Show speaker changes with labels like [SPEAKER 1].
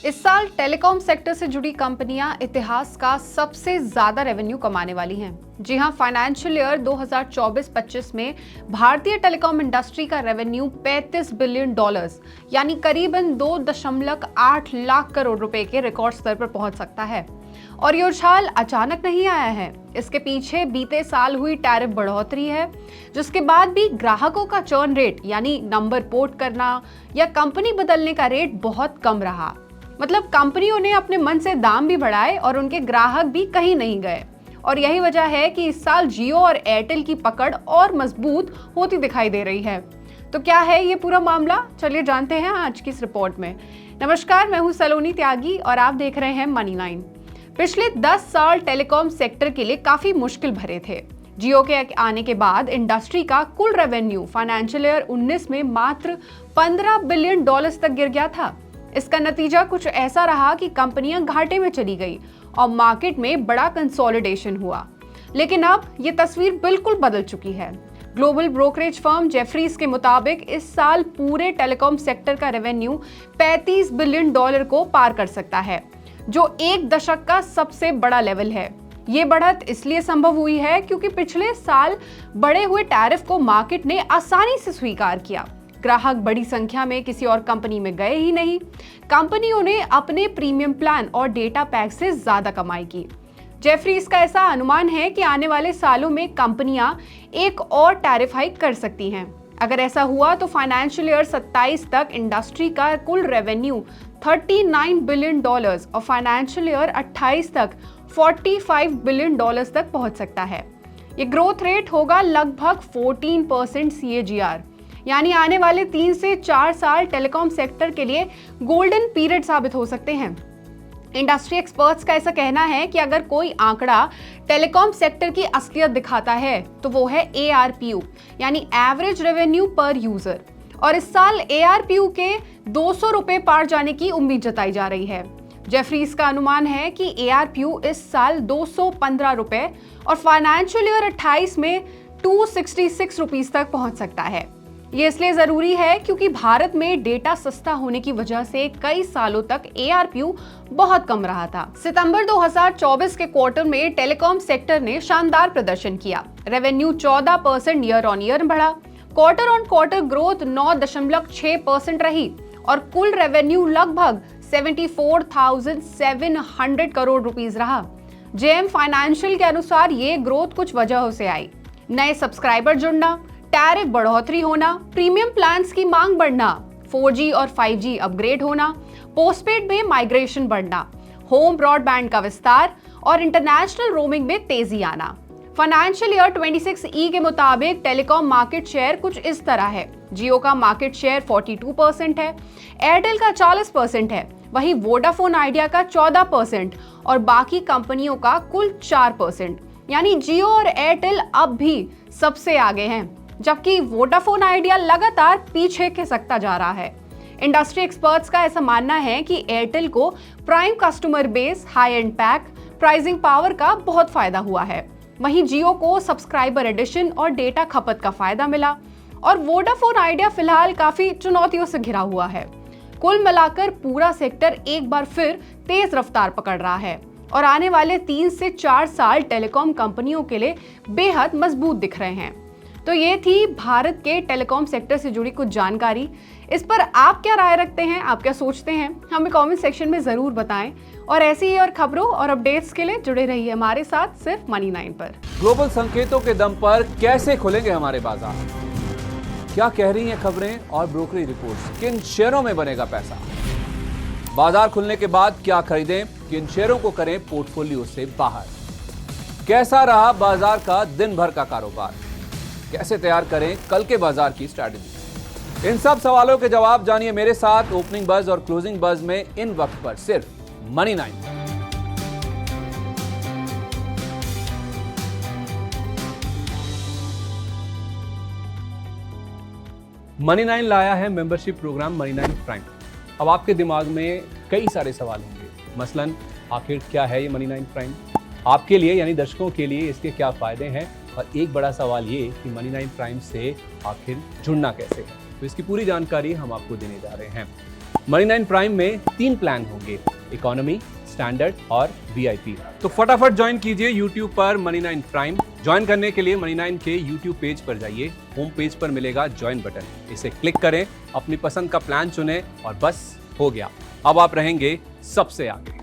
[SPEAKER 1] इस साल telecom sector से जुड़ी कंपनियां इतिहास का सबसे ज्यादा रेवेन्यू कमाने वाली हैं। जी हां, फाइनेंशियल ईयर 2024-25 में भारतीय टेलीकॉम इंडस्ट्री का रेवेन्यू $35 बिलियन यानी करीबन 2.8 लाख करोड़ रुपए के रिकॉर्ड स्तर पर पहुंच सकता है। और ये उछाल अचानक नहीं आया है, इसके पीछे बीते साल हुई टैरिफ बढ़ोतरी है, जिसके बाद भी ग्राहकों का चर्न रेट यानी नंबर पोर्ट करना या कंपनी बदलने का रेट बहुत कम रहा। मतलब कंपनियों ने अपने मन से दाम भी बढ़ाए और उनके ग्राहक भी कहीं नहीं गए। और यही वजह है कि इस साल जियो और एयरटेल की पकड़ और मजबूत होती दिखाई दे रही है। तो क्या है ये पूरा मामला, चलिए जानते हैं आज की इस रिपोर्ट में। नमस्कार, मैं हूं सलोनी त्यागी और आप देख रहे हैं मनी 9। पिछले 10 साल टेलीकॉम सेक्टर के लिए काफी मुश्किल भरे थे। जियो के आने के बाद इंडस्ट्री का कुल रेवेन्यू फाइनेंशियल ईयर 19 में मात्र $15 बिलियन तक गिर गया था। इसका नतीजा कुछ ऐसा रहा कि कंपनियां घाटे में चली गई और मार्केट में बड़ा कंसोलिडेशन हुआ। लेकिन अब ये तस्वीर बिल्कुल बदल चुकी है। ग्लोबल ब्रोकरेज फर्म जेफरीज के मुताबिक इस साल पूरे टेलीकॉम सेक्टर का रेवेन्यू $35 बिलियन को पार कर सकता है, जो एक दशक का सबसे बड़ा लेवल है। ये बढ़त इसलिए संभव हुई है क्योंकि पिछले साल बढ़े हुए टैरिफ को मार्केट ने आसानी से स्वीकार किया। ग्राहक बड़ी संख्या में किसी और कंपनी में गए ही नहीं। कंपनियों ने अपने प्रीमियम प्लान और डेटा पैक से ज्यादा कमाई की। जेफरीज का ऐसा अनुमान है कि आने वाले सालों में कंपनियां एक और टैरिफ हाइक कर सकती हैं। अगर ऐसा हुआ तो फाइनेंशियल ईयर 27 तक इंडस्ट्री का कुल रेवेन्यू $39 बिलियन और फाइनेंशियल ईयर 28 तक $45 बिलियन तक पहुंच सकता है। ये ग्रोथ रेट होगा लगभग 14% CAGR, यानी आने वाले 3 से 4 साल टेलीकॉम सेक्टर के लिए गोल्डन पीरियड साबित हो सकते हैं। इंडस्ट्री एक्सपर्ट्स का ऐसा कहना है कि अगर कोई आंकड़ा टेलीकॉम सेक्टर की असलियत दिखाता है तो वो है ARPU, यानी एवरेज रेवेन्यू पर यूजर। और इस साल ARPU के ₹200 पार जाने की उम्मीद जताई जा रही है। जेफरीज का अनुमान है कि ARPU इस साल ₹215 और फाइनेंशियल ईयर 28 में ₹266 तक पहुंच सकता है। ये इसलिए जरूरी है क्योंकि भारत में डेटा सस्ता होने की वजह से कई सालों तक ARPU बहुत कम रहा था। सितंबर 2024 के क्वार्टर में टेलीकॉम सेक्टर ने शानदार प्रदर्शन किया। रेवेन्यू 14% ईयर ऑन ईयर बढ़ा। क्वार्टर ऑन क्वार्टर ग्रोथ 9.6% रही और कुल रेवेन्यू लगभग 74,700 करोड़ रुपीस रहा। JM फाइनेंशियल के अनुसार ये ग्रोथ कुछ वजहों से आई। नए सब्सक्राइबर जुड़ना, टैरिफ बढ़ोतरी होना, प्रीमियम प्लान्स की मांग बढ़ना, 4G और 5G अपग्रेड होना, पोस्टपेड में माइग्रेशन बढ़ना, होम ब्रॉडबैंड का विस्तार और इंटरनेशनल रोमिंग में तेजी आना। फाइनेंशियल ईयर 26E के मुताबिक टेलीकॉम मार्केट शेयर कुछ इस तरह है। जियो का मार्केट शेयर 42% है, एयरटेल का 40% है, वहीं वोडाफोन आइडिया का 14% और बाकी कंपनियों का कुल 4%। यानी जियो और एयरटेल अब भी सबसे आगे हैं, जबकि वोडाफोन आइडिया लगातार पीछे खिसकता जा रहा है। इंडस्ट्री एक्सपर्ट्स का ऐसा मानना है कि एयरटेल को prime customer base, high and pack, pricing power का बहुत फायदा हुआ है। वहीं जियो को सब्सक्राइबर एडिशन और डेटा खपत का फायदा मिला और वोडाफोन आइडिया फिलहाल काफी चुनौतियों से घिरा हुआ है। कुल मिलाकर पूरा सेक्टर एक बार फिर तेज रफ्तार पकड़ रहा है और आने वाले 3 से 4 साल टेलीकॉम कंपनियों के लिए बेहद मजबूत दिख रहे हैं। तो ये थी भारत के टेलीकॉम सेक्टर से जुड़ी कुछ जानकारी। इस पर आप क्या राय रखते हैं, आप क्या सोचते हैं, हमें कमेंट सेक्शन में जरूर बताएं। और ऐसी ही और खबरों और अपडेट्स के लिए जुड़े रहिए हमारे साथ सिर्फ मनी 9 पर।
[SPEAKER 2] ग्लोबल संकेतों के दम पर कैसे खुलेंगे हमारे बाजार, क्या कह रही हैं खबरें और ब्रोकरेज रिपोर्ट्स, किन शेयरों में बनेगा पैसा, बाजार खुलने के बाद क्या खरीदें, किन शेयरों को करें पोर्टफोलियो से बाहर, कैसा रहा बाजार का दिन भर का कारोबार, कैसे तैयार करें कल के बाजार की स्ट्रैटेजी। इन सब सवालों के जवाब जानिए मेरे साथ ओपनिंग बज और क्लोजिंग बज में इन वक्त पर सिर्फ मनी 9। मनी 9 लाया है मेंबरशिप प्रोग्राम मनी 9 प्राइम। अब आपके दिमाग में कई सारे सवाल होंगे, मसलन आखिर क्या है ये मनी 9 प्राइम, आपके लिए यानी दर्शकों के लिए इसके क्या फायदे हैं, और एक बड़ा सवाल ये कि मनी 9 प्राइम से आखिर जुड़ना कैसे है। तो इसकी पूरी जानकारी हम आपको देने जा रहे हैं। मनी 9 प्राइम में 3 प्लान होंगे, इकोनॉमी, स्टैंडर्ड और वीआईपी। तो फटाफट ज्वाइन कीजिए YouTube पर मनी 9 प्राइम। ज्वाइन करने के लिए मनी 9 के YouTube पेज पर जाइए, होम पेज पर मिलेगा ज्वाइन बटन, इसे क्लिक करें, अपनी पसंद का प्लान चुनें और बस हो गया, अब आप रहेंगे सबसे आगे।